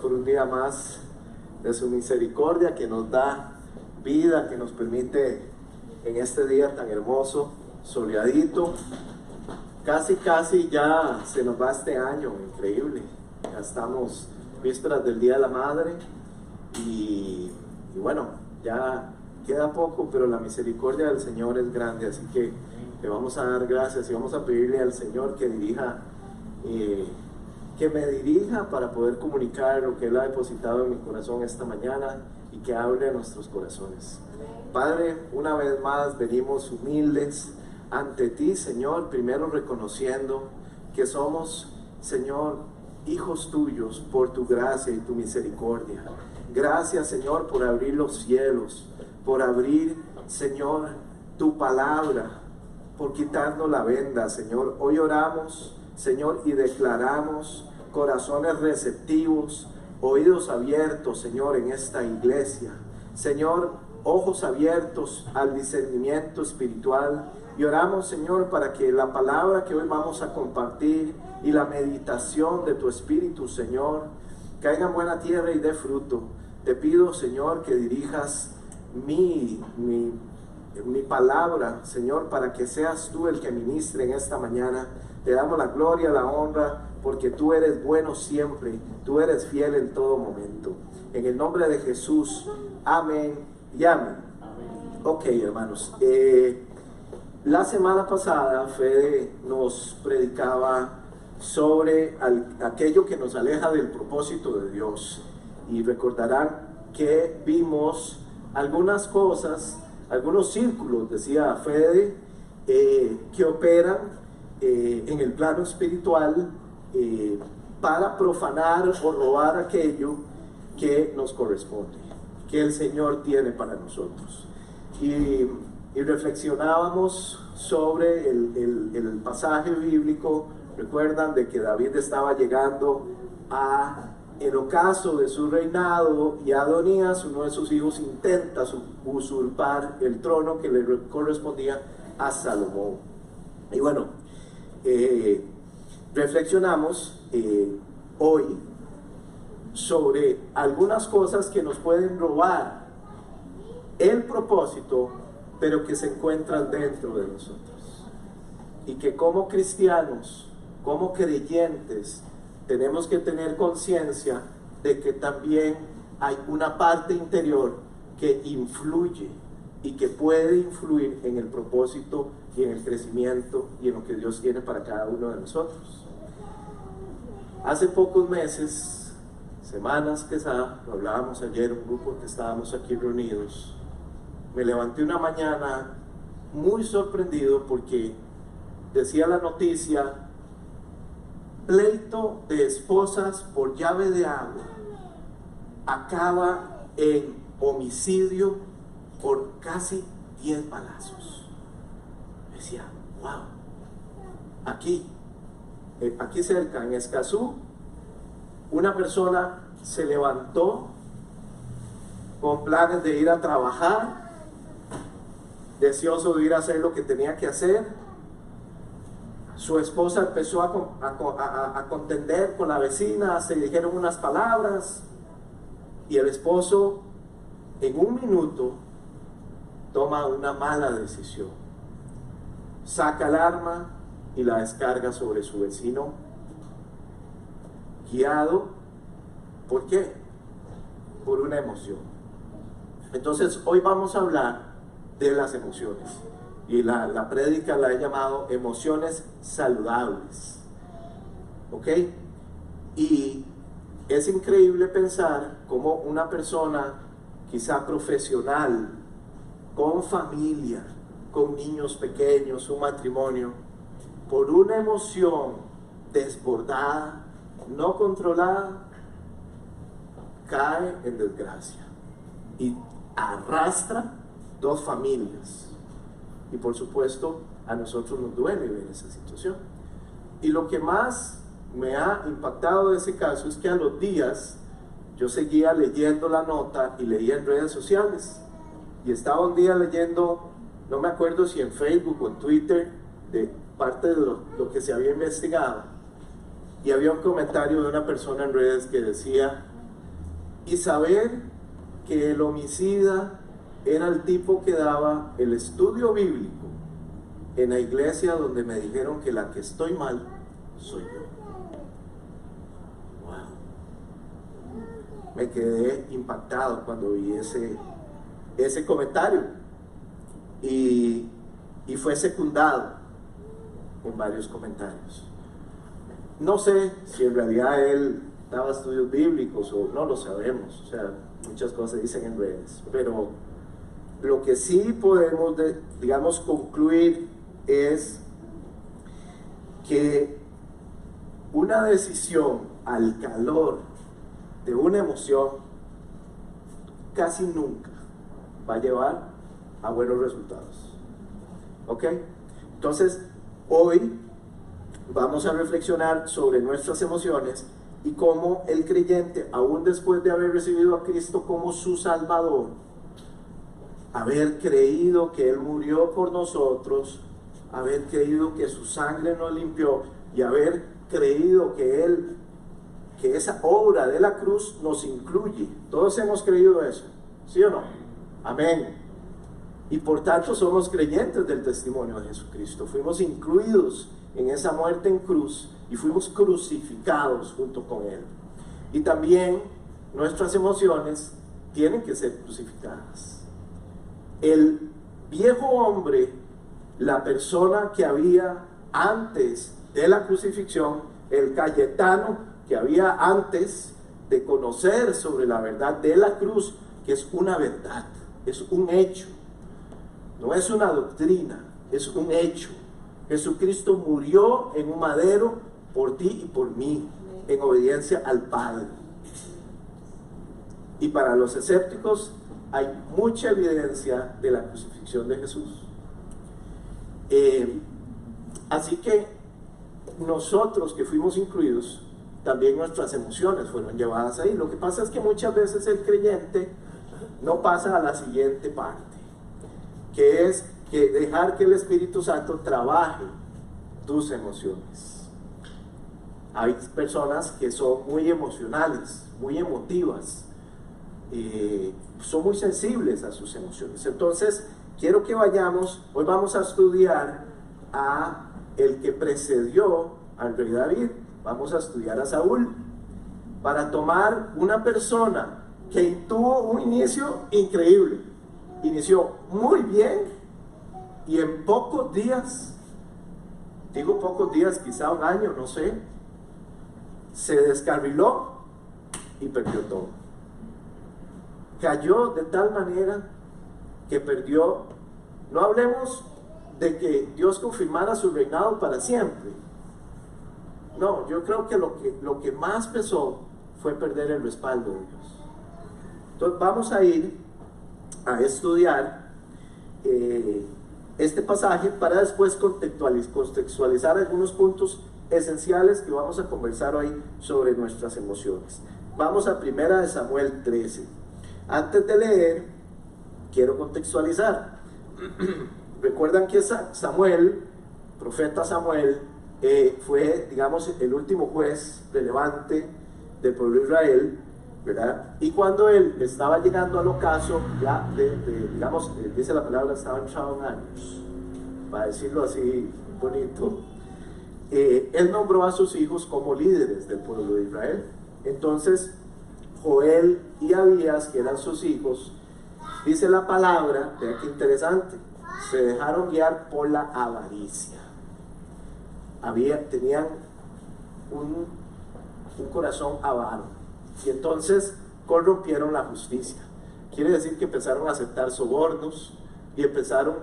por un día más de su misericordia que nos da vida, que nos permite en este día tan hermoso, soleadito. Casi ya se nos va este año, increíble. Ya estamos vísperas del Día de la Madre y bueno, ya queda poco, pero la misericordia del Señor es grande, así que le vamos a dar gracias y vamos a pedirle al Señor que me dirija para poder comunicar lo que Él ha depositado en mi corazón esta mañana y que hable a nuestros corazones. Padre, una vez más venimos humildes ante ti, Señor, primero reconociendo que somos, Señor, hijos tuyos por tu gracia y tu misericordia. Gracias, Señor, por abrir los cielos, por abrir, Señor, tu palabra, por quitarnos la venda, Señor. Hoy oramos, Señor, y declaramos corazones receptivos, oídos abiertos, Señor, en esta iglesia. Señor, ojos abiertos al discernimiento espiritual. Y oramos, Señor, para que la palabra que hoy vamos a compartir y la meditación de tu Espíritu, Señor, caiga en buena tierra y dé fruto. Te pido, Señor, que dirijas mi palabra, Señor, para que seas tú el que ministre en esta mañana. Te damos la gloria, la honra, porque tú eres bueno siempre, tú eres fiel en todo momento. En el nombre de Jesús, amén y amén. Ok, hermanos, la semana pasada Fede nos predicaba sobre aquello que nos aleja del propósito de Dios, y recordarán que vimos algunas cosas, algunos círculos, decía Fede, que operan en el plano espiritual para profanar o robar aquello que nos corresponde, que el Señor tiene para nosotros. Y reflexionábamos sobre el pasaje bíblico. Recuerdan de que David estaba llegando el ocaso de su reinado, y Adonías, uno de sus hijos, intenta usurpar el trono que le correspondía a Salomón. Y bueno, reflexionamos hoy sobre algunas cosas que nos pueden robar el propósito, pero que se encuentran dentro de nosotros, y que como cristianos, como creyentes, tenemos que tener conciencia de que también hay una parte interior que influye y que puede influir en el propósito y en el crecimiento y en lo que Dios tiene para cada uno de nosotros. Hace pocos meses, semanas quizá, lo hablábamos ayer, un grupo que estábamos aquí reunidos, me levanté una mañana muy sorprendido porque decía la noticia: pleito de esposas por llave de agua acaba en homicidio por casi 10 balazos. Decía, wow, aquí cerca, en Escazú, una persona se levantó con planes de ir a trabajar, deseoso de ir a hacer lo que tenía que hacer. Su esposa empezó a contender con la vecina, se dijeron unas palabras, y el esposo en un minuto toma una mala decisión. Saca el arma y la descarga sobre su vecino, guiado, ¿por qué? Por una emoción. Entonces hoy vamos a hablar de las emociones, y la prédica la he llamado emociones saludables. ¿Ok? Y es increíble pensar cómo una persona, quizá profesional, con familia, con niños pequeños, un matrimonio, por una emoción desbordada, no controlada, cae en desgracia y arrastra 2 familias. Y por supuesto a nosotros nos duele ver esa situación. Y lo que más me ha impactado de ese caso es que a los días yo seguía leyendo la nota y leía en redes sociales, y estaba un día leyendo, no me acuerdo si en Facebook o en Twitter, de parte de lo que se había investigado, y había un comentario de una persona en redes que decía: y saber que el homicida era el tipo que daba el estudio bíblico en la iglesia donde me dijeron que la que estoy mal soy yo. Wow. Me quedé impactado cuando vi ese comentario y fue secundado en varios comentarios. No sé si en realidad él daba estudios bíblicos o no lo sabemos, o sea, muchas cosas se dicen en redes, pero lo que sí podemos, digamos, concluir es que una decisión al calor de una emoción casi nunca va a llevar a buenos resultados. ¿Ok? Entonces, hoy vamos a reflexionar sobre nuestras emociones y cómo el creyente, aún después de haber recibido a Cristo como su Salvador, haber creído que Él murió por nosotros, haber creído que su sangre nos limpió y haber creído que esa obra de la cruz nos incluye. Todos hemos creído eso, ¿sí o no? Amén. Y por tanto somos creyentes del testimonio de Jesucristo. Fuimos incluidos en esa muerte en cruz y fuimos crucificados junto con Él. Y también nuestras emociones tienen que ser crucificadas. El viejo hombre, la persona que había antes de la crucifixión, el Cayetano que había antes de conocer sobre la verdad de la cruz, que es una verdad, es un hecho, no es una doctrina, es un hecho. Jesucristo murió en un madero por ti y por mí, en obediencia al Padre. Y para los escépticos hay mucha evidencia de la crucifixión de Jesús. Así que nosotros que fuimos incluidos, también nuestras emociones fueron llevadas ahí. Lo que pasa es que muchas veces el creyente no pasa a la siguiente parte, que es que dejar que el Espíritu Santo trabaje tus emociones. Hay personas que son muy emocionales, muy emotivas, son muy sensibles a sus emociones. Entonces, quiero que vayamos, hoy vamos a estudiar a el que precedió al rey David. Vamos a estudiar a Saúl, para tomar una persona que tuvo un inicio increíble. Inició muy bien y en pocos días, digo pocos días, quizá un año, no sé, se descarriló y perdió todo. Cayó de tal manera que perdió. No hablemos de que Dios confirmara su reinado para siempre. No, yo creo que lo que más pesó fue perder el respaldo de Dios. Entonces vamos a ir a estudiar este pasaje para después contextualizar algunos puntos esenciales que vamos a conversar hoy sobre nuestras emociones. Vamos a 1 Samuel 13. Antes de leer, quiero contextualizar. Recuerdan que Samuel, profeta Samuel, fue, digamos, el último juez relevante del pueblo de Israel, ¿verdad? Y cuando él estaba llegando al ocaso, ya digamos, dice la palabra, estaba entrado en años, para decirlo así bonito, él nombró a sus hijos como líderes del pueblo de Israel. Entonces, Joel y Abías, que eran sus hijos, dice la palabra, vean qué interesante, se dejaron guiar por la avaricia. Tenían un corazón avaro y entonces corrompieron la justicia. Quiere decir que empezaron a aceptar sobornos y empezaron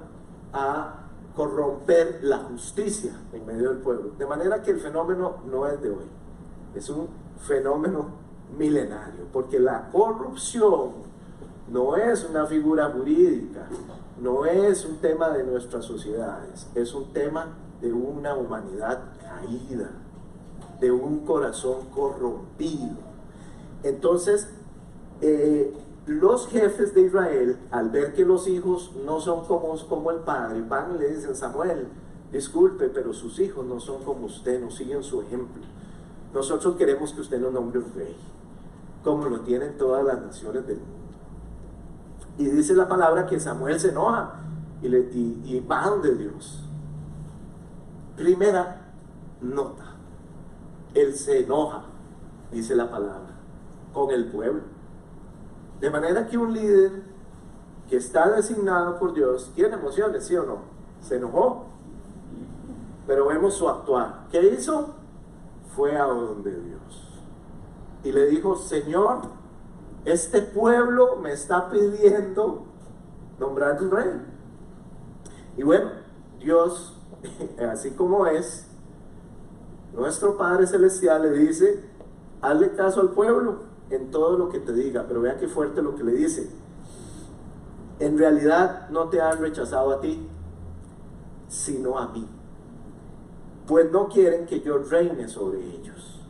a corromper la justicia en medio del pueblo, de manera que el fenómeno no es de hoy, es un fenómeno milenario, porque la corrupción no es una figura jurídica, no es un tema de nuestras sociedades, es un tema de una humanidad caída, de un corazón corrompido. Entonces, los jefes de Israel, al ver que los hijos no son como el padre, van y le dicen: Samuel, disculpe, pero sus hijos no son como usted, no siguen su ejemplo. Nosotros queremos que usted nos nombre un rey. como lo tienen todas las naciones del mundo. Y dice la palabra que Samuel se enoja y va donde Dios. Primera nota, él se enoja, dice la palabra, con el pueblo. De manera que un líder que está designado por Dios tiene emociones, ¿sí o no? Se enojó, pero vemos su actuar. ¿Qué hizo? Fue a donde Dios y le dijo: Señor, este pueblo me está pidiendo nombrar un rey. Y bueno, Dios, así como es, nuestro Padre Celestial le dice: hazle caso al pueblo en todo lo que te diga. Pero vea qué fuerte lo que le dice: en realidad no te han rechazado a ti, sino a mí, pues no quieren que yo reine sobre ellos.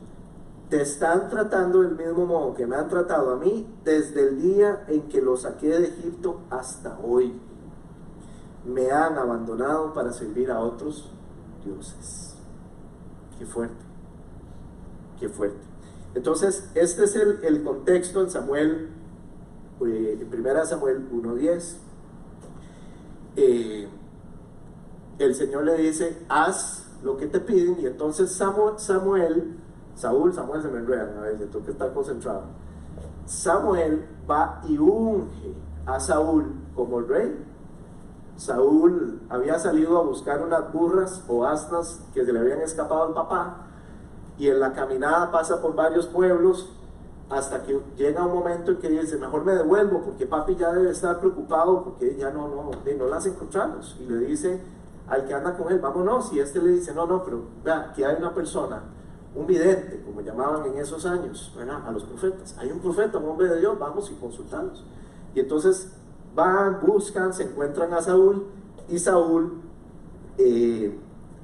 Te están tratando del mismo modo que me han tratado a mí desde el día en que los saqué de Egipto hasta hoy. Me han abandonado para servir a otros dioses. Qué fuerte, qué fuerte. Entonces, este es el contexto en Samuel, en 1 Samuel 1:10. El Señor le dice: haz lo que te piden. Y entonces Saúl se me enreda a veces, tengo que estar concentrado. Samuel va y unge a Saúl como el rey. Saúl había salido a buscar unas burras o asnas que se le habían escapado al papá, y en la caminada pasa por varios pueblos hasta que llega un momento en que dice: mejor me devuelvo porque papi ya debe estar preocupado porque ya no las encontramos. Y le dice al que anda con él: vámonos. Y este le dice: no, pero vea, aquí hay una persona, un vidente, como llamaban en esos años, ¿verdad?, a los profetas. Hay un profeta, un hombre de Dios, vamos y consultamos. Y entonces van, buscan, se encuentran a Saúl, y Saúl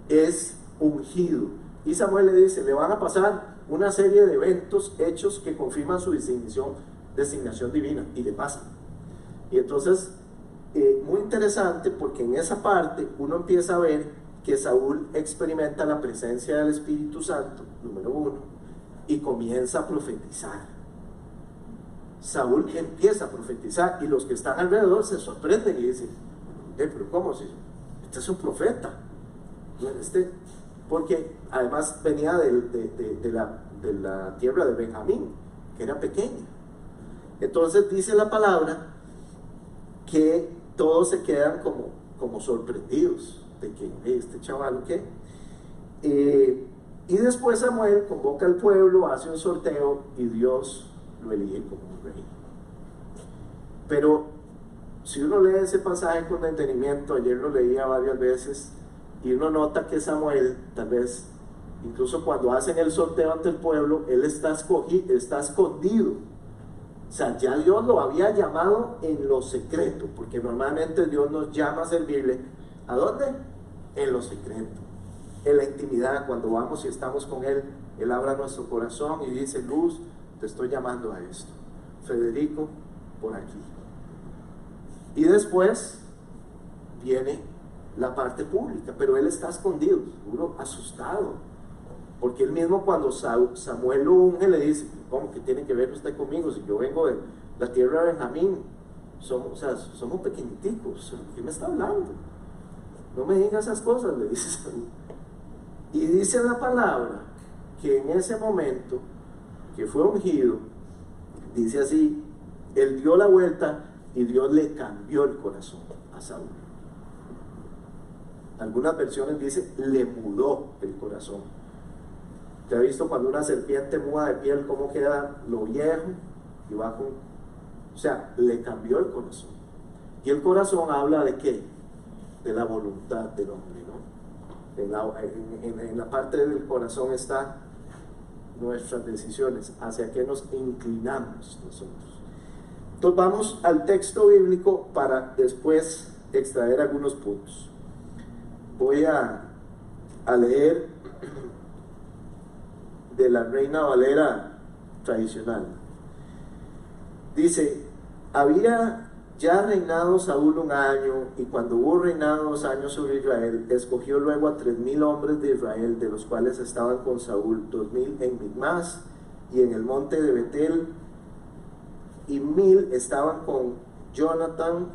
es ungido. Y Samuel le dice: le van a pasar una serie de eventos, hechos que confirman su designación divina, y le pasan. Y entonces, muy interesante, porque en esa parte uno empieza a ver que Saúl experimenta la presencia del Espíritu Santo, número 1, y comienza a profetizar. Saúl empieza a profetizar, y los que están alrededor se sorprenden y dicen: pero ¿cómo? Si este es un profeta. Porque además venía de la tierra de Benjamín, que era pequeña. Entonces dice la palabra que todos se quedan como sorprendidos de que este chaval, ¿qué? Y después Samuel convoca al pueblo, hace un sorteo y Dios lo elige como un rey. Pero si uno lee ese pasaje con detenimiento, ayer lo leía varias veces, y uno nota que Samuel, tal vez, incluso cuando hacen el sorteo ante el pueblo, él está escondido. O sea, ya Dios lo había llamado en lo secreto, porque normalmente Dios nos llama a servirle. ¿A dónde? En lo secreto, en la intimidad. Cuando vamos y estamos con Él, Él abre nuestro corazón y dice: Luz, te estoy llamando a esto. Federico, por aquí. Y después viene la parte pública, pero él está escondido, seguro asustado, porque él mismo, cuando Samuel lo unge, le dice: ¿cómo que tiene que ver usted conmigo? Si yo vengo de la tierra de Benjamín, somos pequeñiticos, ¿qué me está hablando? No me diga esas cosas, le dice Saúl. Y dice la palabra que en ese momento que fue ungido, dice así: él dio la vuelta y Dios le cambió el corazón a Saúl. Algunas versiones dicen: le mudó el corazón. ¿Te has visto cuando una serpiente muda de piel cómo queda lo viejo y va con...? O sea, le cambió el corazón. Y el corazón habla de ¿qué? De la voluntad del hombre, ¿no? En la parte del corazón está nuestras decisiones, hacia qué nos inclinamos nosotros. Entonces vamos al texto bíblico para después extraer algunos puntos. Voy a leer de la Reina Valera tradicional. Dice: había ya reinado Saúl 1 año, y cuando hubo reinado 2 años sobre Israel, escogió luego a 3,000 hombres de Israel, de los cuales estaban con Saúl 2,000 en Micmas y en el monte de Betel, y 1000 estaban con Jonatán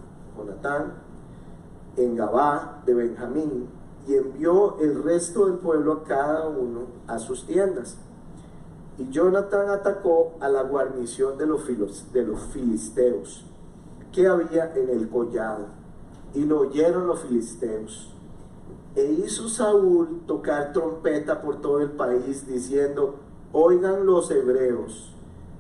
en Gabá de Benjamín, y envió el resto del pueblo a cada uno a sus tiendas. Y Jonatán atacó a la guarnición de los filisteos que había en el collado, y lo oyeron los filisteos. E hizo Saúl tocar trompeta por todo el país, diciendo: oigan los hebreos.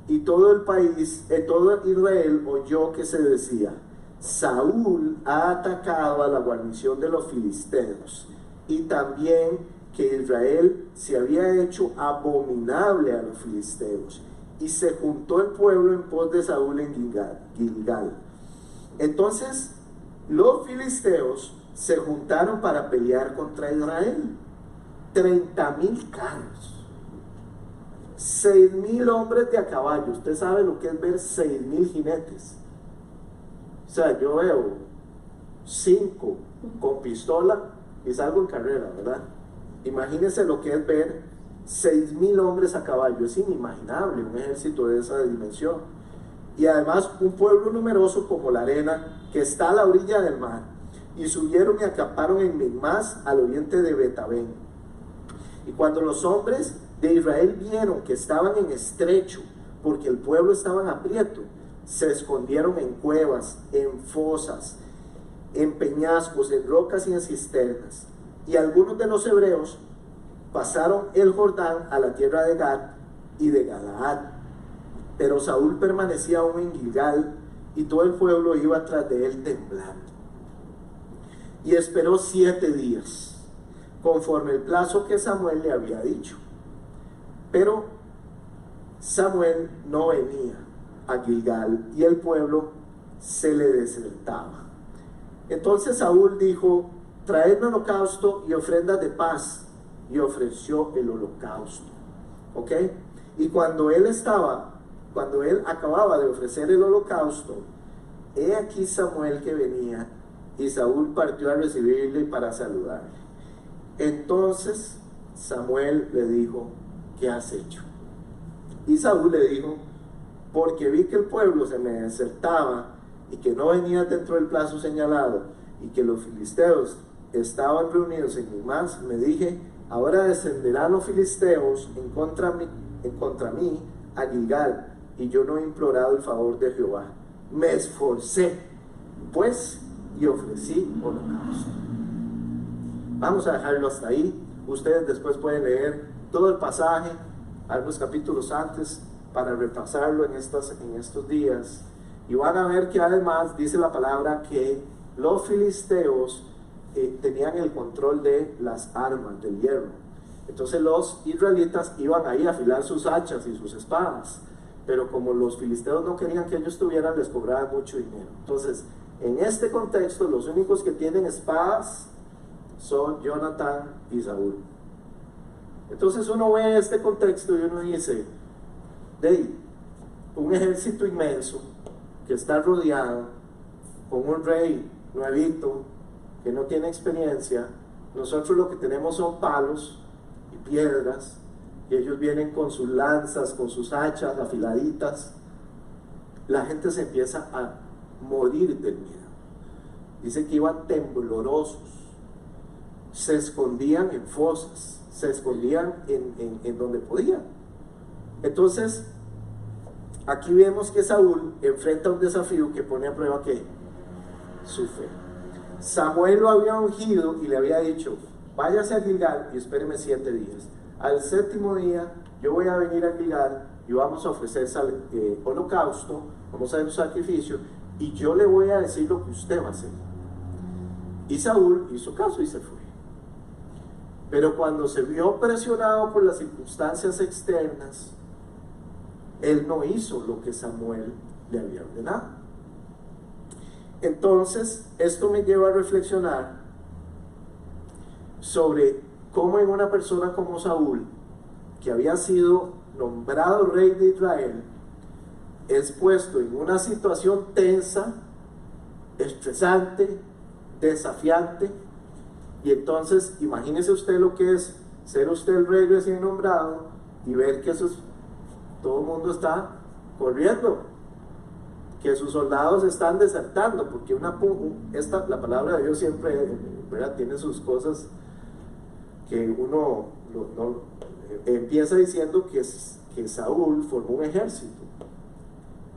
Y todo el país, todo Israel oyó que se decía: Saúl ha atacado a la guarnición de los filisteos, y también que Israel se había hecho abominable a los filisteos. Y se juntó el pueblo en pos de Saúl en Gilgal. Entonces los filisteos se juntaron para pelear contra Israel. 30,000 carros, 6,000 hombres de a caballo. Usted sabe lo que es ver 6,000 jinetes. O sea, yo veo 5 con pistola y salgo en carrera, ¿verdad? Imagínense lo que es ver 6,000 hombres a caballo. Es inimaginable un ejército de esa dimensión. Y además un pueblo numeroso como la arena que está a la orilla del mar. Y subieron y acamparon en Migmas, al oriente de Betabén. Y cuando los hombres de Israel vieron que estaban en estrecho, porque el pueblo estaba en aprieto, se escondieron en cuevas, en fosas, en peñascos, en rocas y en cisternas. Y algunos de los hebreos pasaron el Jordán a la tierra de Gad y de Galaad. Pero Saúl permanecía aún en Gilgal, y todo el pueblo iba tras de él temblando. Y esperó 7 días, conforme el plazo que Samuel le había dicho. Pero Samuel no venía a Gilgal, y el pueblo se le desertaba. Entonces Saúl dijo: traedme holocausto y ofrendas de paz. Y ofreció el holocausto. ¿Ok? Y cuando él acababa de ofrecer el holocausto, he aquí Samuel que venía, y Saúl partió a recibirle para saludarle. Entonces Samuel le dijo: ¿qué has hecho? Y Saúl le dijo: porque vi que el pueblo se me desertaba, y que no venía dentro del plazo señalado, y que los filisteos estaban reunidos en Migmas, me dije: ahora descenderán los filisteos en contra mí a Gilgal, y yo no he implorado el favor de Jehová. Me esforcé pues y ofrecí holocausto. Vamos a dejarlo hasta ahí. Ustedes después pueden leer todo el pasaje, algunos capítulos antes, para repasarlo en estos días, y van a ver que además dice la palabra que los filisteos tenían el control de las armas, del hierro. Entonces los israelitas iban ahí a afilar sus hachas y sus espadas, pero como los filisteos no querían que ellos tuvieran, les cobraban mucho dinero. Entonces, en este contexto, los únicos que tienen espadas son Jonatán y Saúl. Entonces uno ve este contexto y uno dice: un ejército inmenso que está rodeado con un rey nuevito que no tiene experiencia. Nosotros lo que tenemos son palos y piedras, y ellos vienen con sus lanzas, con sus hachas afiladitas. La gente se empieza a morir del miedo. Dice que iban temblorosos, se escondían en fosas, se escondían en donde podían. Entonces aquí vemos que Saúl enfrenta un desafío que pone a prueba que su fe. Samuel lo había ungido y le había dicho: váyase a Gilgal y espéreme 7 días. Al 7º día yo voy a venir a Gilgal y vamos a ofrecer holocausto, vamos a hacer un sacrificio, y yo le voy a decir lo que usted va a hacer. Y Saúl hizo caso y se fue. Pero cuando se vio presionado por las circunstancias externas, él no hizo lo que Samuel le había ordenado. Entonces esto me lleva a reflexionar sobre cómo en una persona como Saúl, que había sido nombrado rey de Israel, es puesto en una situación tensa, estresante, desafiante. Y entonces imagínese usted lo que es ser usted el rey recién nombrado y ver que todo el mundo está corriendo. que sus soldados están desertando, porque la palabra de Dios siempre, ¿verdad?, tiene sus cosas que uno empieza diciendo que Saúl formó un ejército.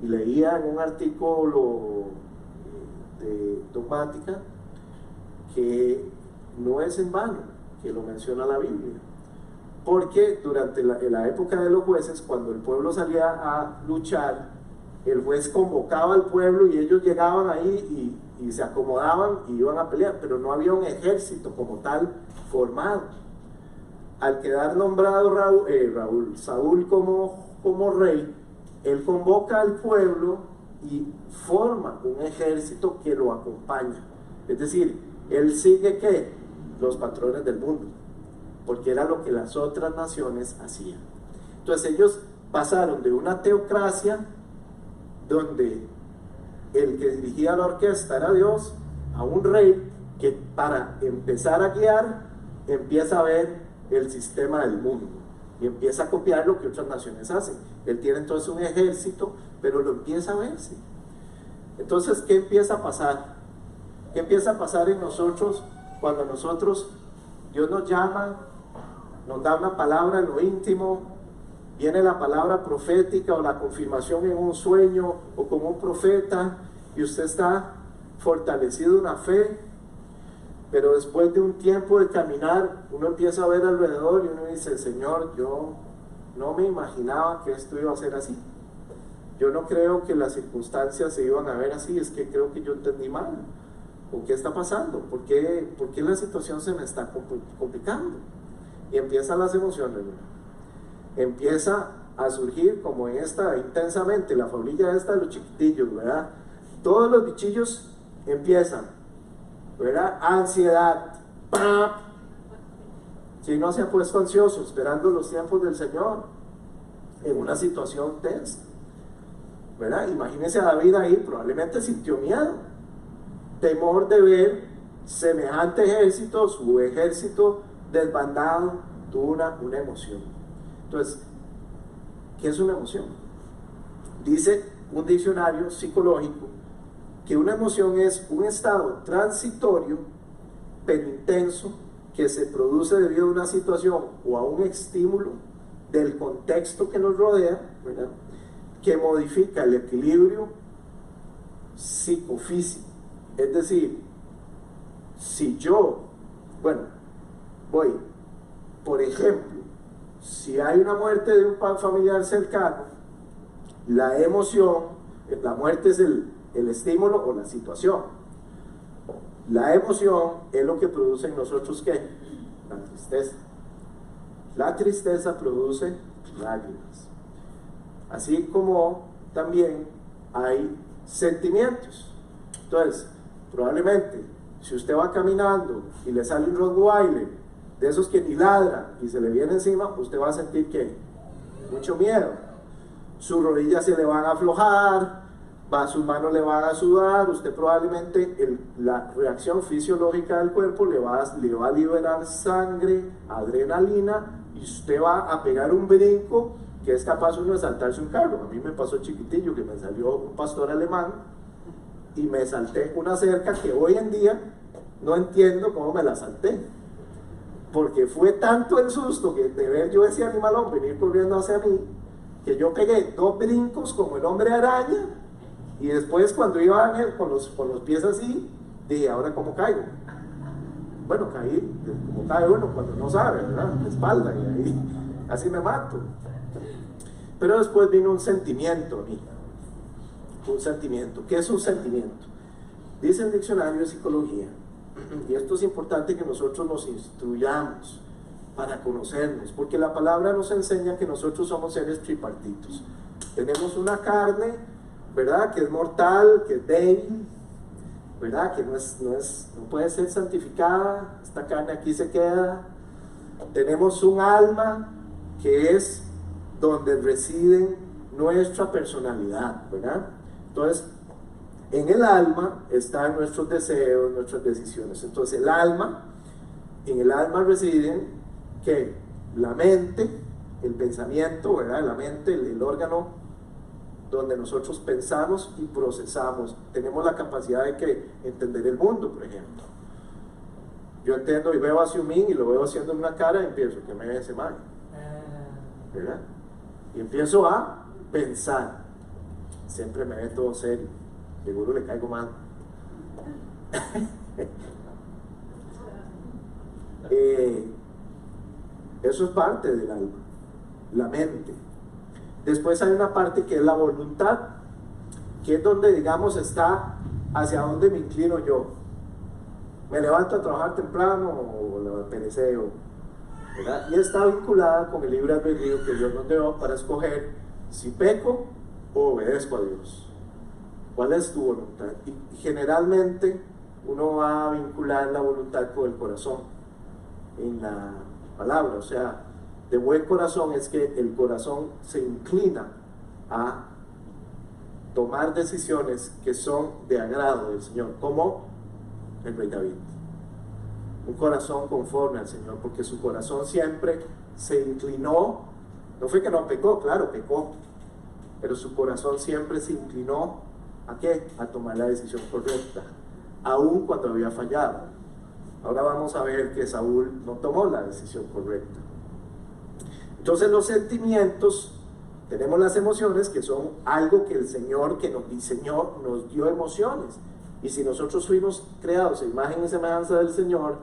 Y leía en un artículo de dogmática que no es en vano que lo menciona la Biblia, porque durante la época de los jueces, cuando el pueblo salía a luchar, el juez convocaba al pueblo y ellos llegaban ahí y se acomodaban y iban a pelear, pero no había un ejército como tal formado. Al quedar nombrado Saúl como rey, él convoca al pueblo y forma un ejército que lo acompaña. Es decir, él sigue ¿qué? Los patrones del mundo, porque era lo que las otras naciones hacían. Entonces ellos pasaron de una teocracia donde el que dirigía la orquesta era Dios, a un rey que para empezar a guiar empieza a ver el sistema del mundo y empieza a copiar lo que otras naciones hacen. Él tiene entonces un ejército, pero lo empieza a verse. Entonces, ¿qué empieza a pasar? ¿Qué empieza a pasar en nosotros cuando Dios nos llama, nos da una palabra en lo íntimo, viene la palabra profética o la confirmación en un sueño o como un profeta, y usted está fortalecido en una fe, pero después de un tiempo de caminar, uno empieza a ver alrededor y uno dice: Señor, yo no me imaginaba que esto iba a ser así. Yo no creo que las circunstancias se iban a ver así, es que creo que yo entendí mal. ¿O qué está pasando? ¿Por qué la situación se me está complicando? Y empiezan las emociones, ¿no? Empieza a surgir como en esta, intensamente, la fabulilla esta de los chiquitillos, ¿verdad? Todos los bichillos empiezan, ¿verdad? Ansiedad, ¡pam! Si no se ha puesto ansioso esperando los tiempos del Señor en una situación tensa, ¿verdad? Imagínese a David ahí, probablemente sintió miedo, temor de ver semejante ejército, su ejército desbandado, tuvo una emoción. Entonces, ¿qué es una emoción? Dice un diccionario psicológico que una emoción es un estado transitorio pero intenso que se produce debido a una situación o a un estímulo del contexto que nos rodea, ¿verdad?, que modifica el equilibrio psicofísico. Es decir, si yo, por ejemplo, si hay una muerte de un familiar cercano, la emoción, la muerte es el estímulo o la situación. La emoción es lo que produce en nosotros, ¿qué? La tristeza. La tristeza produce lágrimas. Así como también hay sentimientos. Entonces, probablemente, si usted va caminando y le sale un rottweiler, de esos que ni ladra y se le viene encima, usted va a sentir ¿qué? Mucho miedo. Sus rodillas se le van a aflojar, sus manos le van a sudar, usted probablemente la reacción fisiológica del cuerpo le va a liberar sangre, adrenalina, y usted va a pegar un brinco que es capaz uno de saltarse un carro. A mí me pasó chiquitillo que me salió un pastor alemán y me salté una cerca que hoy en día no entiendo cómo me la salté, porque fue tanto el susto que de ver yo ese animalón venir corriendo hacia mí, que yo pegué 2 brincos como el hombre araña, y después cuando iba con los pies así, dije: ¿ahora cómo caigo? Bueno, caí como cae uno cuando no sabe, ¿verdad? De espalda, y ahí así me mato. Pero después vino un sentimiento a mí. Un sentimiento. ¿Qué es un sentimiento? Dice el diccionario de psicología, y esto es importante que nosotros nos instruyamos para conocernos, porque la palabra nos enseña que nosotros somos seres tripartitos. Tenemos una carne, ¿verdad?, que es mortal, que es débil, ¿verdad?, que no puede ser santificada. Esta carne aquí se queda. Tenemos un alma, que es donde reside nuestra personalidad, ¿verdad? Entonces, en el alma están nuestros deseos, nuestras decisiones. Entonces, en el alma residen ¿qué? La mente, el pensamiento, ¿verdad? La mente, el órgano donde nosotros pensamos y procesamos. Tenemos la capacidad de entender el mundo, por ejemplo. Yo entiendo y veo a Xiuming y lo veo haciendo en una cara y empiezo, ¿qué me ve ese man? ¿Verdad? Y empiezo a pensar. Siempre me ve todo serio. Seguro le caigo mal. Eso es parte del alma, la mente. Después hay una parte que es la voluntad, que es donde, digamos, está hacia dónde me inclino yo. Me levanto a trabajar temprano o lo pereceo, ¿verdad? Y está vinculada con el libre albedrío que Dios nos dio para escoger si peco o obedezco a Dios. ¿Cuál es tu voluntad? Y generalmente uno va a vincular la voluntad con el corazón en la palabra, o sea, de buen corazón es que el corazón se inclina a tomar decisiones que son de agrado del Señor, como el rey David. Un corazón conforme al Señor, porque su corazón siempre se inclinó, no fue que no pecó, claro, pecó, pero su corazón siempre se inclinó ¿a qué? A tomar la decisión correcta, aun cuando había fallado. Ahora vamos a ver que Saúl no tomó la decisión correcta. Entonces los sentimientos, tenemos las emociones que son algo que el Señor que nos diseñó, nos dio emociones. Y si nosotros fuimos creados a imagen y semejanza del Señor,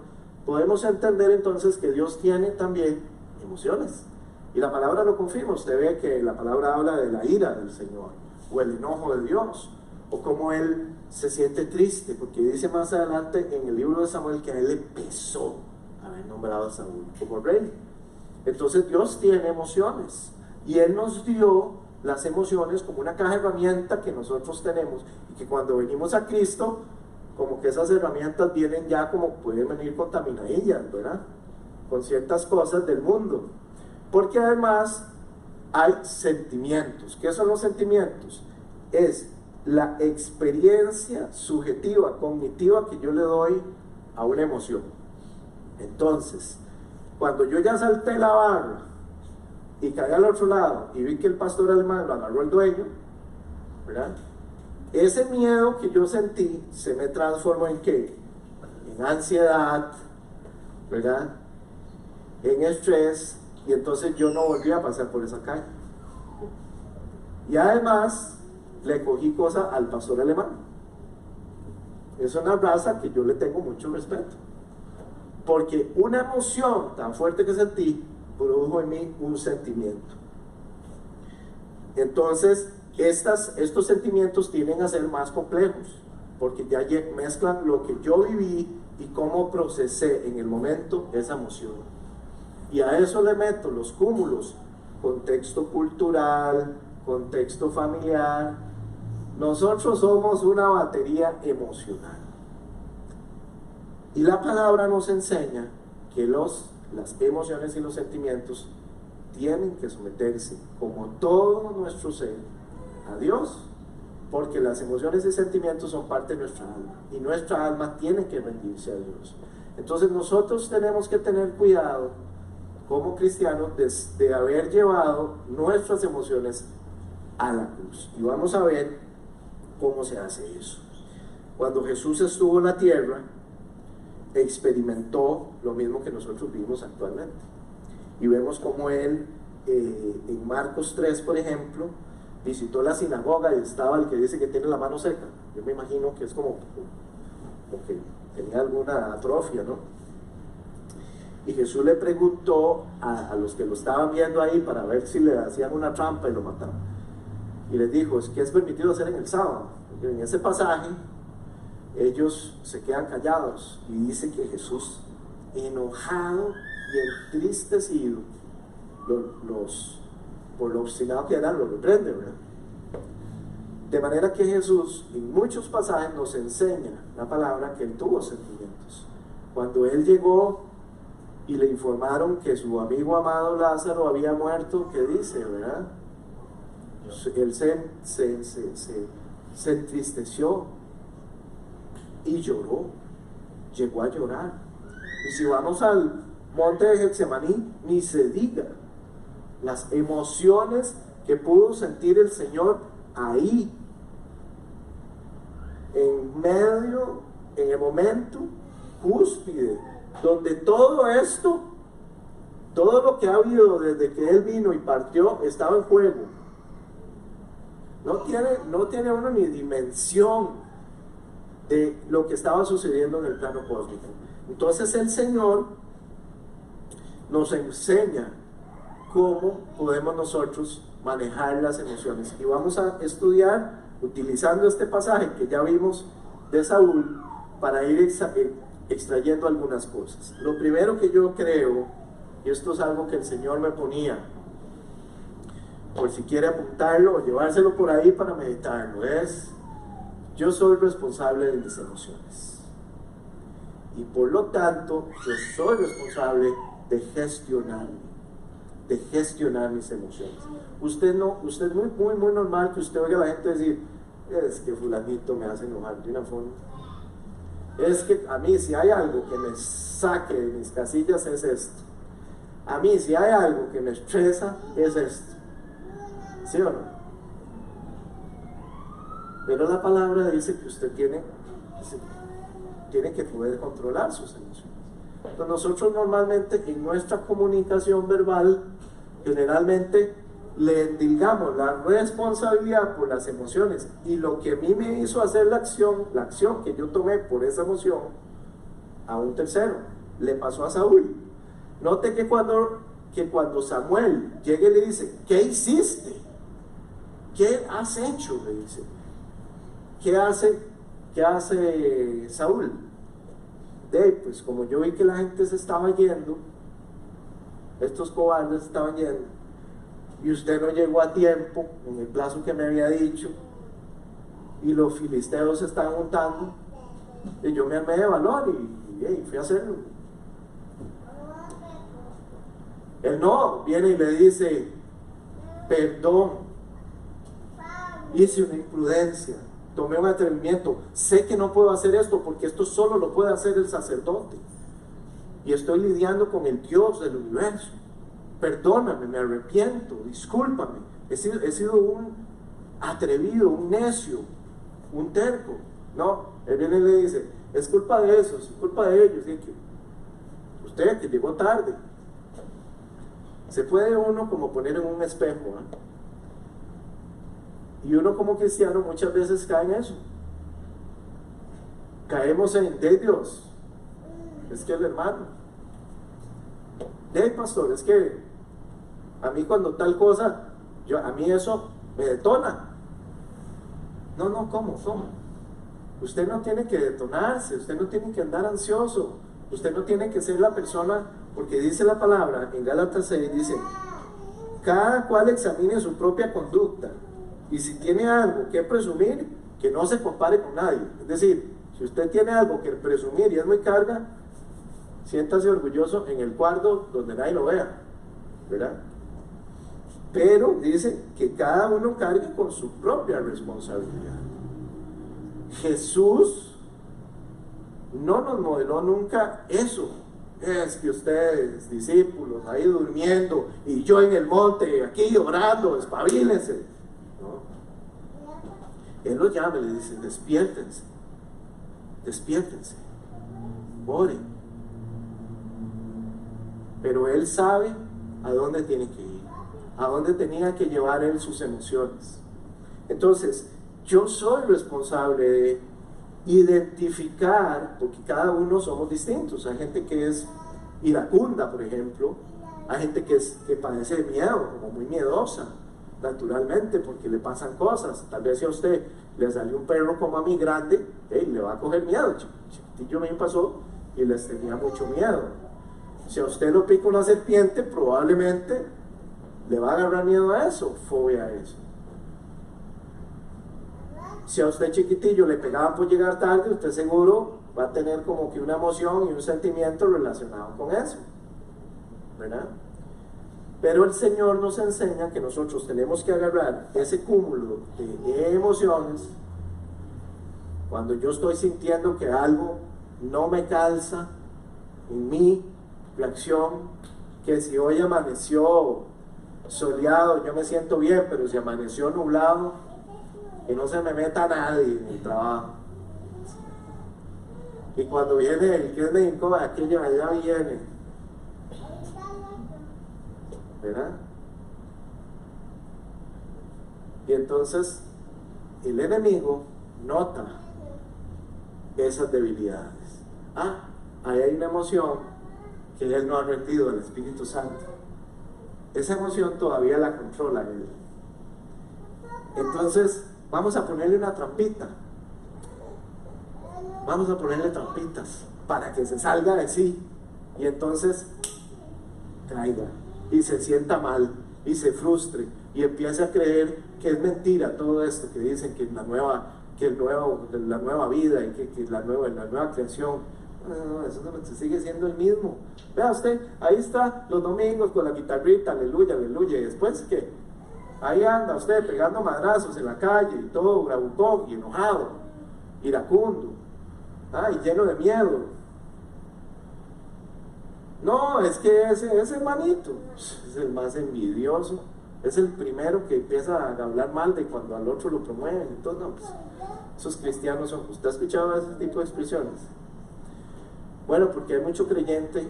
podemos entender entonces que Dios tiene también emociones. Y la palabra lo confirma. Usted ve que la palabra habla de la ira del Señor, o el enojo de Dios, o cómo Él se siente triste, porque dice más adelante en el libro de Samuel que a Él le pesó haber nombrado a Saúl como rey. Entonces Dios tiene emociones, y Él nos dio las emociones como una caja de herramientas que nosotros tenemos, y que cuando venimos a Cristo, como que esas herramientas vienen ya como pueden venir contaminadillas, ¿verdad? Con ciertas cosas del mundo. Porque además hay sentimientos. ¿Qué son los sentimientos? Es la experiencia subjetiva, cognitiva que yo le doy a una emoción. Entonces, cuando yo ya salté la barra y caí al otro lado y vi que el pastor alemán lo agarró el dueño, ¿verdad? Ese miedo que yo sentí se me transformó en ¿qué? En ansiedad, ¿verdad? En estrés, y entonces yo no volví a pasar por esa calle. Y además le cogí cosa al pastor alemán. Es una raza que yo le tengo mucho respeto, porque una emoción tan fuerte que sentí produjo en mí un sentimiento. Entonces estos sentimientos tienden a ser más complejos, porque ya mezclan lo que yo viví y cómo procesé en el momento esa emoción. Y a eso le meto los cúmulos: contexto cultural, contexto familiar. Nosotros somos una batería emocional. Y la palabra nos enseña que las emociones y los sentimientos tienen que someterse, como todo nuestro ser, a Dios, porque las emociones y sentimientos son parte de nuestra alma, y nuestra alma tiene que rendirse a Dios. Entonces nosotros tenemos que tener cuidado como cristianos de haber llevado nuestras emociones a la cruz. Y vamos a ver cómo se hace eso. Cuando Jesús estuvo en la tierra, experimentó lo mismo que nosotros vivimos actualmente. Y vemos cómo Él, en Marcos 3, por ejemplo, visitó la sinagoga y estaba el que dice que tiene la mano seca. Yo me imagino que es como que tenía alguna atrofia, ¿no? Y Jesús le preguntó a los que lo estaban viendo ahí para ver si le hacían una trampa y lo mataban. Y les dijo: ¿qué es permitido hacer en el sábado? Porque en ese pasaje ellos se quedan callados, y dice que Jesús, enojado y entristecido, por lo obstinado que eran, lo reprende, ¿verdad? De manera que Jesús en muchos pasajes nos enseña la palabra que Él tuvo sentimientos. Cuando Él llegó y le informaron que su amigo amado Lázaro había muerto, ¿qué dice, verdad? Él se entristeció y lloró, llegó a llorar. Y si vamos al monte de Getsemaní, ni se diga las emociones que pudo sentir el Señor ahí, en medio, en el momento cúspide, donde todo esto, todo lo que ha habido desde que Él vino y partió, estaba en juego. No tiene uno ni dimensión de lo que estaba sucediendo en el plano cósmico. Entonces el Señor nos enseña cómo podemos nosotros manejar las emociones. Y vamos a estudiar utilizando este pasaje que ya vimos de Saúl para ir extrayendo algunas cosas. Lo primero que yo creo, y esto es algo que el Señor me ponía, por si quiere apuntarlo o llevárselo por ahí para meditarlo, es: yo soy responsable de mis emociones. Y por lo tanto, yo soy responsable de gestionar mis emociones. Usted es muy normal que usted oiga a la gente decir: es que fulanito me hace enojar de una forma. Es que a mí, si hay algo que me saque de mis casillas, es esto. A mí, si hay algo que me estresa, es esto. ¿Sí o no? Pero la palabra dice que usted tiene que poder controlar sus emociones. Entonces nosotros normalmente en nuestra comunicación verbal, generalmente le endilgamos la responsabilidad por las emociones, y lo que a mí me hizo hacer la acción que yo tomé por esa emoción, a un tercero. Le pasó a Saúl. Note que cuando Samuel llega y le dice: ¿qué hiciste? ¿Qué has hecho? Le dice. ¿Qué hace Saúl? Pues como yo vi que la gente se estaba yendo, estos cobardes estaban yendo, y usted no llegó a tiempo, en el plazo que me había dicho, y los filisteos se estaban juntando, y yo me armé de valor y fui a hacerlo. Él no, viene y le dice: perdón, hice una imprudencia, tomé un atrevimiento, sé que no puedo hacer esto porque esto solo lo puede hacer el sacerdote, y estoy lidiando con el Dios del universo. Perdóname, me arrepiento, discúlpame, he sido un atrevido, un necio, un terco. No, él viene y le dice: es culpa de esos, es culpa de ellos, y que usted que llegó tarde. Se puede uno como poner en un espejo, ¿eh? Y uno como cristiano muchas veces cae en eso. Caemos en: de Dios, es que el hermano, de pastor, es que a mí cuando tal cosa, a mí eso me detona. No, ¿cómo? Usted no tiene que detonarse, usted no tiene que andar ansioso, usted no tiene que ser la persona, porque dice la palabra en Gálatas 6, dice: cada cual examine su propia conducta, y si tiene algo que presumir, que no se compare con nadie. Es decir, si usted tiene algo que presumir y es muy carga, siéntase orgulloso en el cuarto donde nadie lo vea, ¿verdad? Pero dice que cada uno cargue con su propia responsabilidad. Jesús no nos modeló nunca eso. Es que ustedes, discípulos, ahí durmiendo, y yo en el monte, aquí llorando, espabilense. ¿No? Él los llama y le dice: despiértense, oren. Pero él sabe a dónde tiene que ir, a dónde tenía que llevar él sus emociones. Entonces, yo soy responsable de identificar, porque cada uno somos distintos. Hay gente que es iracunda, por ejemplo. Hay gente que padece de miedo, como muy miedosa, naturalmente, porque le pasan cosas. Tal vez si a usted le salió un perro como a mí grande, le va a coger miedo. Chiquitillo me pasó y les tenía mucho miedo. Si a usted lo pica una serpiente, probablemente le va a agarrar miedo a eso, fobia a eso. Si a usted chiquitillo le pegaban por llegar tarde, usted seguro va a tener como que una emoción y un sentimiento relacionado con eso, ¿verdad? Pero el Señor nos enseña que nosotros tenemos que agarrar ese cúmulo de emociones. Cuando yo estoy sintiendo que algo no me calza en mi reacción, que si hoy amaneció soleado yo me siento bien, pero si amaneció nublado, que no se me meta nadie en el trabajo. Y cuando viene el que es médico, aquello allá viene, ¿verdad? Y entonces el enemigo nota esas debilidades. Ahí hay una emoción que él no ha rendido al Espíritu Santo. Esa emoción todavía la controla él. Entonces vamos a ponerle una trampita. Vamos a ponerle trampitas para que se salga de sí y entonces caiga y se sienta mal y se frustre y empiece a creer que es mentira todo esto que dicen que la nueva vida y que la nueva creación. No, eso no sigue siendo el mismo. Vea usted, ahí está los domingos con la guitarrita, aleluya, aleluya, y después que ahí anda usted pegando madrazos en la calle y todo bravucón y enojado, iracundo, y lleno de miedo. No, es que ese hermanito es el más envidioso, es el primero que empieza a hablar mal de cuando al otro lo promueven. Entonces, no, pues, esos cristianos son. ¿Usted ha escuchado ese tipo de expresiones? Bueno, porque hay mucho creyente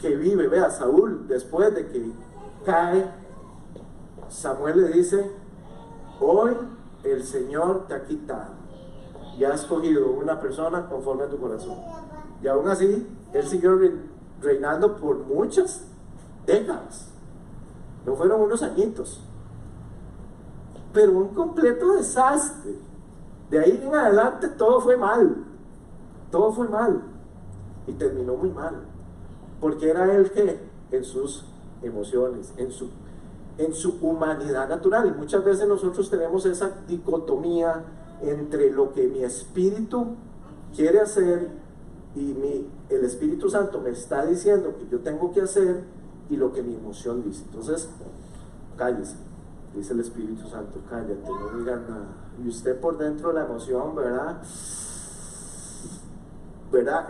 que vive. Vea, Saúl, después de que cae, Samuel le dice: hoy el Señor te ha quitado y ha escogido una persona conforme a tu corazón. Y aún así, él siguió reinando por muchas décadas. No fueron unos añitos, pero un completo desastre. De ahí en adelante todo fue mal. Todo fue mal. Y terminó muy mal. Porque era él que, en sus emociones, en su humanidad natural. Y muchas veces nosotros tenemos esa dicotomía entre lo que mi espíritu quiere hacer y el Espíritu Santo me está diciendo que yo tengo que hacer, y lo que mi emoción dice. Entonces, cállese, dice el Espíritu Santo, cállate, no digas nada. Y usted por dentro de la emoción, ¿verdad?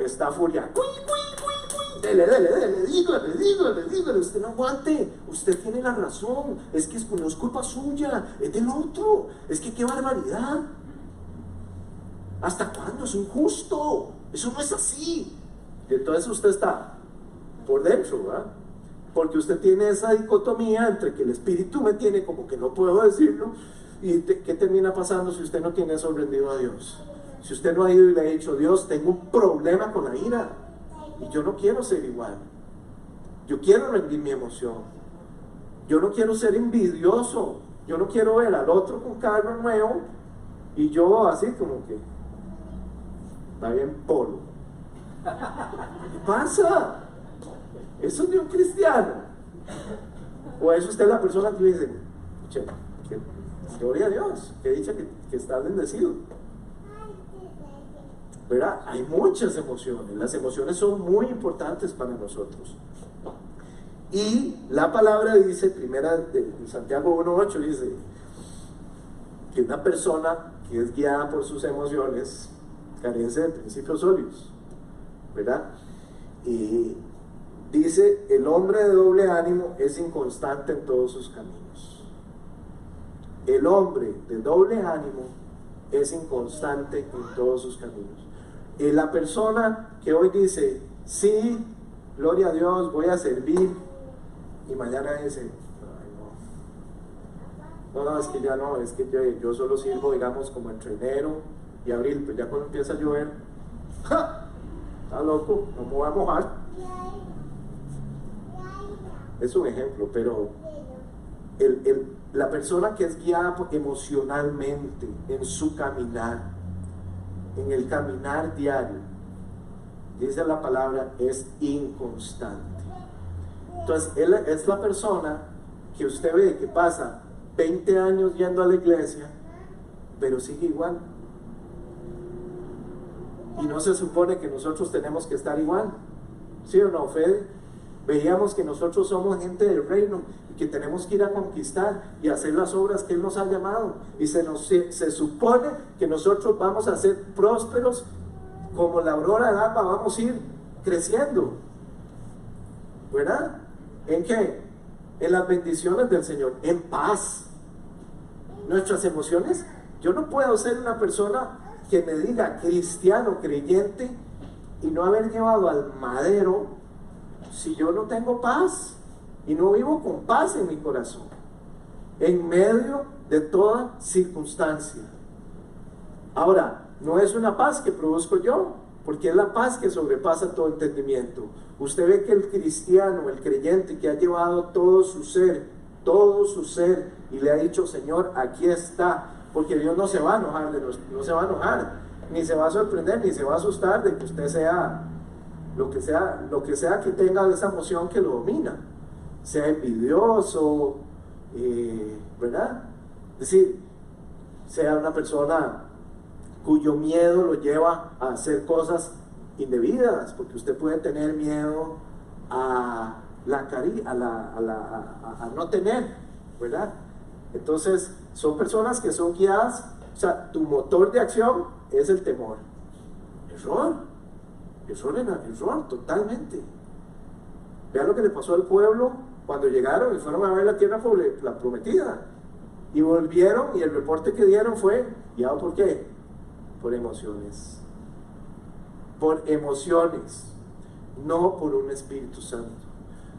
Está furiado. Dele, dígale, usted no aguante, usted tiene la razón, es que no es culpa suya, es del otro, es que qué barbaridad. ¿Hasta cuándo? Es injusto, eso no es así. Y entonces usted está por dentro, ¿verdad? Porque usted tiene esa dicotomía entre que el espíritu me tiene como que no puedo decirlo, y ¿qué termina pasando si usted no tiene eso rendido a Dios? Si usted no ha ido y le ha dicho: Dios, tengo un problema con la ira y yo no quiero ser igual, yo quiero rendir mi emoción, yo no quiero ser envidioso, yo no quiero ver al otro con carro nuevo y yo así como que está bien polo. ¿Qué pasa? Eso es de un cristiano. O es usted la persona que dice: che, gloria a Dios, que dicha que está bendecido. ¿Verdad? Hay muchas emociones. Las emociones son muy importantes para nosotros. Y la palabra dice, primera de Santiago 1:8, dice que una persona que es guiada por sus emociones carece de principios sólidos, ¿verdad? Y dice: el hombre de doble ánimo es inconstante en todos sus caminos. El hombre de doble ánimo es inconstante en todos sus caminos. Y la persona que hoy dice: sí, gloria a Dios, voy a servir, y mañana dice: ay, no, es que ya no, es que yo solo sirvo, digamos, como entre enero y abril, pues ya cuando empieza a llover, ¡ja! Está loco, no me voy a mojar. Es un ejemplo, pero la persona que es guiada emocionalmente en su caminar, en el caminar diario, dice la palabra, es inconstante. Entonces, él es la persona que usted ve que pasa 20 años yendo a la iglesia, pero sigue igual. Y no se supone que nosotros tenemos que estar igual, ¿sí o no, Fede? Veíamos que nosotros somos gente del reino y que tenemos que ir a conquistar y hacer las obras que Él nos ha llamado. Y se supone que nosotros vamos a ser prósperos como la aurora del alba, vamos a ir creciendo, ¿verdad? ¿En qué? En las bendiciones del Señor, en paz. Nuestras emociones Yo no puedo ser una persona que me diga cristiano, creyente, y no haber llevado al madero si yo no tengo paz y no vivo con paz en mi corazón, en medio de toda circunstancia. Ahora, no es una paz que produzco yo, porque es la paz que sobrepasa todo entendimiento. Usted ve que el cristiano, el creyente que ha llevado todo su ser, y le ha dicho, Señor, aquí está, porque Dios no se va a enojar no se va a enojar, ni se va a sorprender, ni se va a asustar de que usted sea lo que sea que tenga esa emoción que lo domina, sea envidioso, ¿verdad? Es decir, sea una persona cuyo miedo lo lleva a hacer cosas indebidas, porque usted puede tener miedo a no tener, ¿verdad? Entonces, son personas que son guiadas, o sea, tu motor de acción es el temor. Error, totalmente. Vean lo que le pasó al pueblo cuando llegaron y fueron a ver la tierra la prometida. Y volvieron y el reporte que dieron fue, ¿guiado por qué? Por emociones. Por emociones, no por un Espíritu Santo,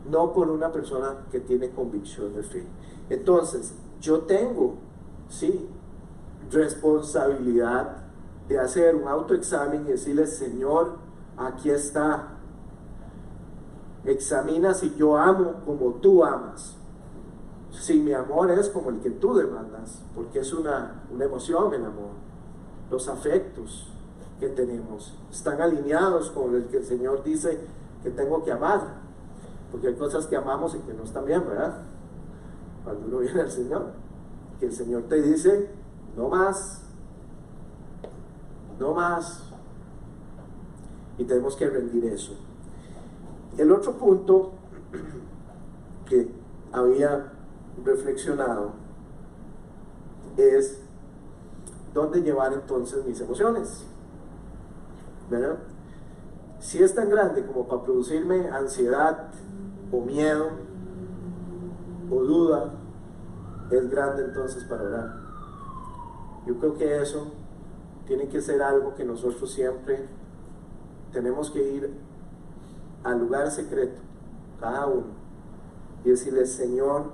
no por una persona que tiene convicción de fe. Entonces, yo tengo, sí, responsabilidad de hacer un autoexamen y decirle, Señor, aquí está, examina si yo amo como tú amas, si mi amor es como el que tú demandas, porque es una emoción el amor. Los afectos que tenemos están alineados con el que el Señor dice que tengo que amar, porque hay cosas que amamos y que no están bien, ¿verdad? Cuando uno viene al Señor, que el Señor te dice, no más, y tenemos que rendir eso. El otro punto que había reflexionado es dónde llevar entonces mis emociones, ¿verdad? Si es tan grande como para producirme ansiedad o miedo o duda, es grande entonces para orar. Yo creo que eso tiene que ser algo que nosotros siempre tenemos que ir al lugar secreto, cada uno, y decirle, Señor,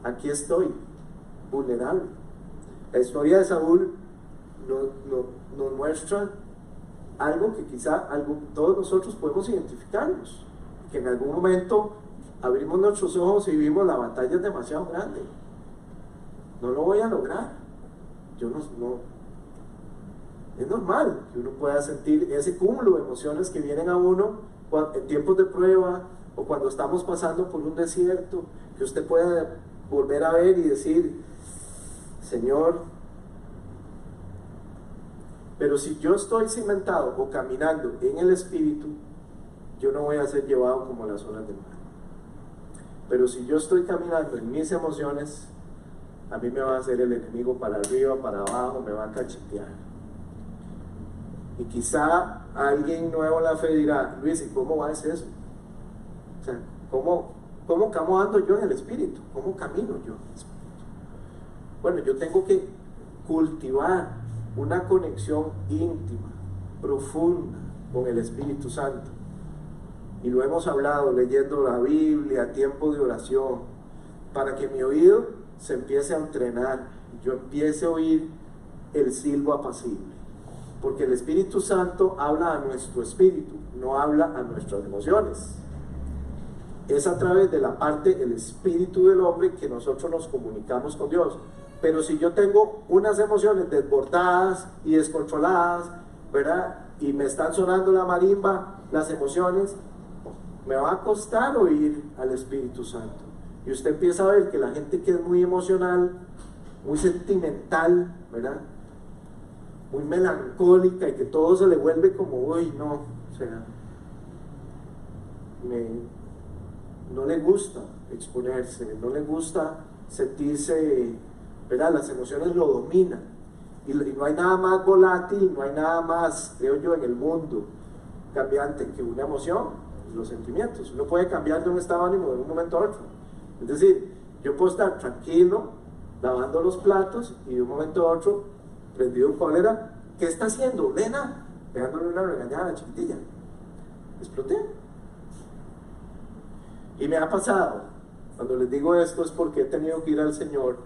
aquí estoy, vulnerable. La historia de Saúl nos muestra algo que quizá todos nosotros podemos identificarnos, que en algún momento abrimos nuestros ojos y vimos la batalla es demasiado grande, no lo voy a lograr, es normal que uno pueda sentir ese cúmulo de emociones que vienen a uno en tiempos de prueba o cuando estamos pasando por un desierto, que usted pueda volver a ver y decir, Señor, pero si yo estoy cimentado o caminando en el Espíritu, yo no voy a ser llevado como las olas del mar. Pero si yo estoy caminando en mis emociones, a mí me va a hacer el enemigo para arriba, para abajo, me va a cachetear. Y quizá alguien nuevo en la fe dirá, Luis, ¿y cómo va a ser eso? O sea, ¿cómo ando yo en el Espíritu? ¿Cómo camino yo en el Espíritu? Bueno, yo tengo que cultivar una conexión íntima, profunda con el Espíritu Santo. Y lo hemos hablado leyendo la Biblia, tiempo de oración, para que mi oído se empiece a entrenar, yo empiece a oír el silbo apacible. Porque el Espíritu Santo habla a nuestro espíritu, no habla a nuestras emociones. Es a través de la parte, el espíritu del hombre, que nosotros nos comunicamos con Dios. Pero si yo tengo unas emociones desbordadas y descontroladas, ¿verdad? Y me están sonando la marimba, las emociones, me va a costar oír al Espíritu Santo. Y usted empieza a ver que la gente que es muy emocional, muy sentimental, ¿verdad? Muy melancólica y que todo se le vuelve como, uy, no, o sea, no le gusta exponerse, no le gusta sentirse, ¿verdad? Las emociones lo dominan y no hay nada más volátil, no hay nada más, creo yo, en el mundo cambiante que una emoción, los sentimientos. Uno puede cambiar de un estado de ánimo de un momento a otro. Es decir, yo puedo estar tranquilo lavando los platos, y de un momento a otro, prendido en cólera, ¿qué está haciendo? Nena, pegándole una regañada a la chiquitilla. Exploté. Y me ha pasado, cuando les digo esto es porque he tenido que ir al Señor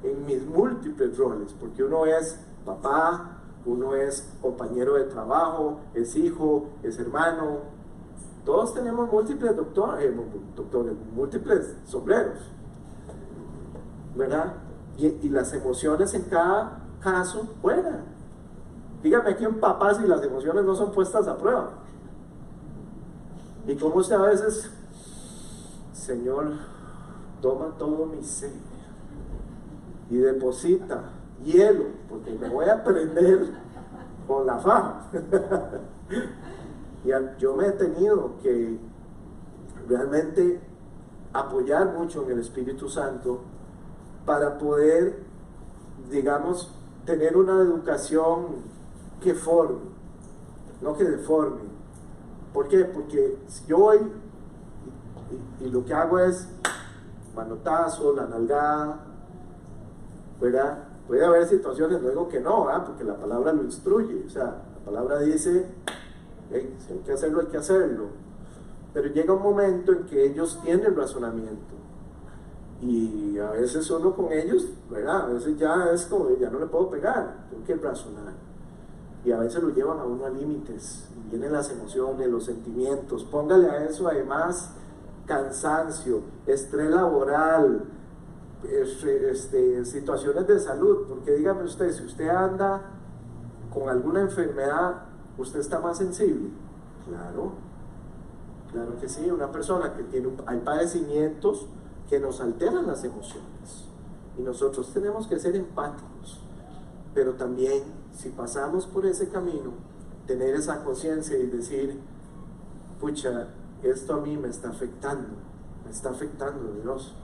en mis múltiples roles, porque uno es papá, uno es compañero de trabajo, es hijo, es hermano. Todos tenemos múltiples doctores, múltiples sombreros, ¿verdad? Y las emociones en cada caso juegan. Dígame quién papá si las emociones no son puestas a prueba. Y como usted a veces, Señor, toma todo mi ser y deposita hielo, porque me voy a prender con la faja. Y yo me he tenido que realmente apoyar mucho en el Espíritu Santo para poder, digamos, tener una educación que forme, no que deforme. ¿Por qué? Porque si yo voy y lo que hago es manotazo, la nalgada, ¿verdad? Puede haber situaciones, no digo que no, ¿verdad? Porque la palabra lo instruye, o sea, la palabra dice, hey, si hay que hacerlo, hay que hacerlo. Pero llega un momento en que ellos tienen razonamiento. Y a veces uno con ellos, ¿verdad? A veces ya es como, ya no le puedo pegar, tengo que razonar. Y a veces lo llevan a uno a límites. Y vienen las emociones, los sentimientos. Póngale a eso además cansancio, estrés laboral, situaciones de salud. Porque dígame usted, si usted anda con alguna enfermedad, ¿usted está más sensible? Claro, claro que sí. Una persona que tiene, hay padecimientos que nos alteran las emociones. Y nosotros tenemos que ser empáticos. Pero también, si pasamos por ese camino, tener esa conciencia y decir, pucha, esto a mí me está afectando Dios.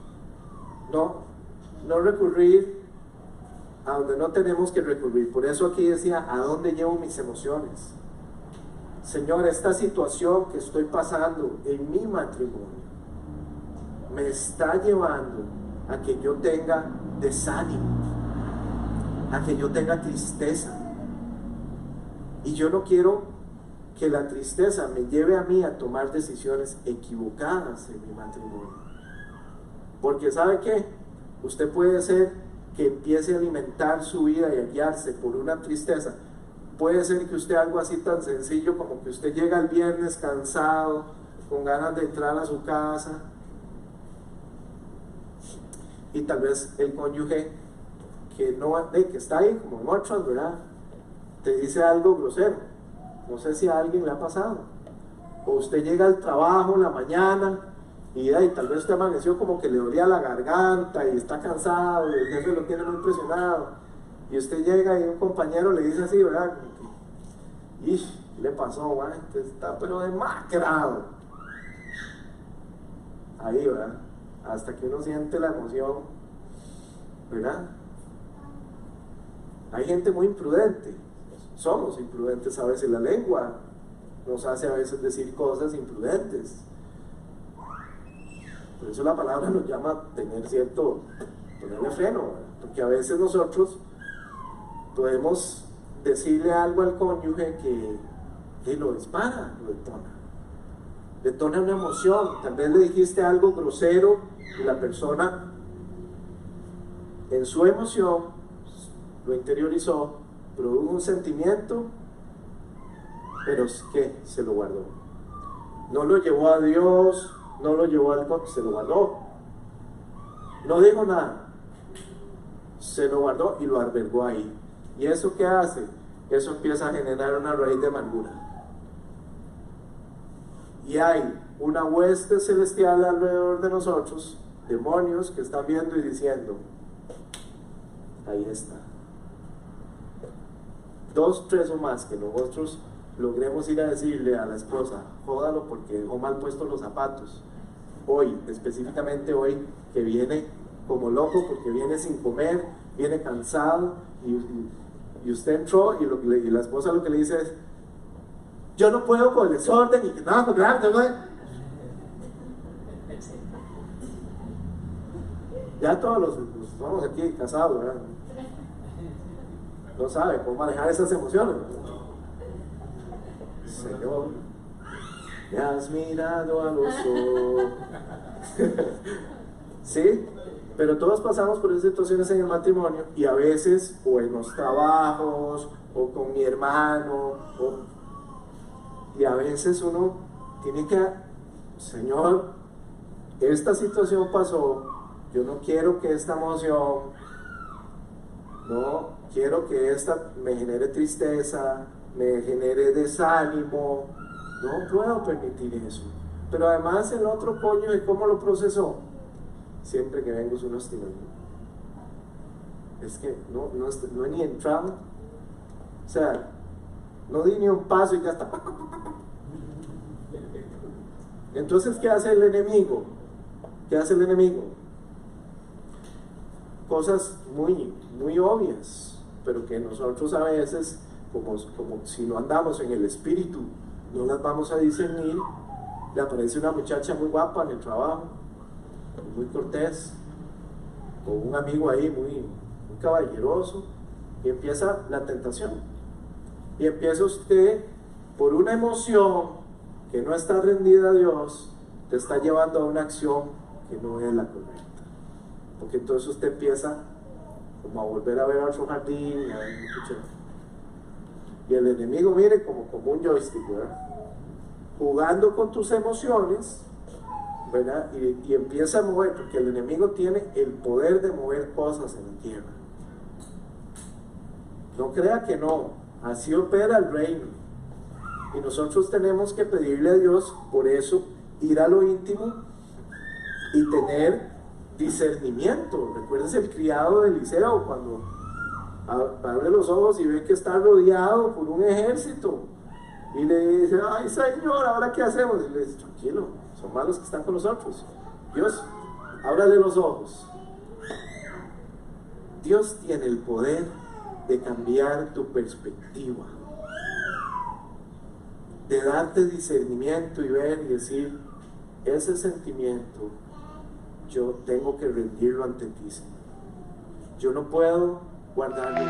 No recurrir a donde no tenemos que recurrir. Por eso aquí decía, ¿a dónde llevo mis emociones? Señor, esta situación que estoy pasando en mi matrimonio me está llevando a que yo tenga desánimo, a que yo tenga tristeza. Y yo no quiero que la tristeza me lleve a mí a tomar decisiones equivocadas en mi matrimonio. Porque ¿sabe qué? Usted puede ser que empiece a alimentar su vida y a guiarse por una tristeza. Puede ser que usted algo así tan sencillo como que usted llega el viernes cansado, con ganas de entrar a su casa, y tal vez el cónyuge que está ahí como en otras, ¿verdad?, te dice algo grosero. No sé si a alguien le ha pasado. O usted llega al trabajo en la mañana y tal vez usted amaneció como que le dolía la garganta y está cansado y el jefe lo tiene muy presionado. Y usted llega y un compañero le dice así, ¿verdad? ¿Qué le pasó, güey? Está pero demacrado. Ahí, ¿verdad? Hasta que uno siente la emoción, ¿verdad? Hay gente muy imprudente. Somos imprudentes a veces, la lengua nos hace a veces decir cosas imprudentes. Por eso la palabra nos llama a tener ponerle freno, ¿verdad? Porque a veces nosotros podemos decirle algo al cónyuge que lo dispara, lo detona una emoción. Tal vez le dijiste algo grosero y la persona en su emoción lo interiorizó, produjo un sentimiento, pero ¿qué? Se lo guardó. No lo llevó a Dios, no lo llevó se lo guardó. No dijo nada. Se lo guardó y lo albergó ahí. ¿Y eso qué hace? Eso empieza a generar una raíz de amargura. Y hay una hueste celestial alrededor de nosotros, demonios que están viendo y diciendo, ahí está. 2, 3 o más que nosotros logremos ir a decirle a la esposa, jódalo porque dejó mal puestos los zapatos. Hoy, específicamente hoy, que viene como loco porque viene sin comer, viene cansado y usted entró y la esposa lo que le dice es, yo no puedo con el desorden y que nada, ya todos los Vamos aquí casados, ¿verdad? No sabe cómo manejar esas emociones. Señor, me has mirado a los ojos. ¿Sí? Pero todos pasamos por esas situaciones en el matrimonio y a veces, o en los trabajos, o con mi hermano, y a veces uno tiene que, Señor, esta situación pasó, yo no quiero que esta emoción, no quiero que esta me genere tristeza, me genere desánimo, no puedo permitir eso. Pero además el otro coño, ¿y cómo lo procesó? Siempre que vengo es un hostigamiento. Es que no he ni entrado, o sea, no di ni un paso y ya está. Entonces, ¿qué hace el enemigo? ¿Qué hace el enemigo? Cosas muy obvias, pero que nosotros a veces, como si no andamos en el espíritu, no las vamos a discernir. Le aparece una muchacha muy guapa en el trabajo, muy cortés, con un amigo ahí muy caballeroso, y empieza la tentación. Y empieza usted, por una emoción que no está rendida a Dios, te está llevando a una acción que no es la correcta. Porque entonces usted empieza como a volver a ver a otro jardín, y el enemigo, mire, como un joystick, ¿verdad? Jugando con tus emociones, ¿verdad? Y empieza a mover, porque el enemigo tiene el poder de mover cosas en la tierra. No crea que no, así opera el reino. Y nosotros tenemos que pedirle a Dios, por eso, ir a lo íntimo y tener discernimiento. Recuérdense el criado de Eliseo, cuando abre los ojos y ve que está rodeado por un ejército. Y le dice, ay Señor, ¿ahora qué hacemos? Y le dice, tranquilo, son malos que están con nosotros. Dios, ábrale los ojos. Dios tiene el poder de cambiar tu perspectiva, de darte discernimiento y ver y decir, ese sentimiento yo tengo que rendirlo ante ti, Señor. Yo no puedo guardarlo.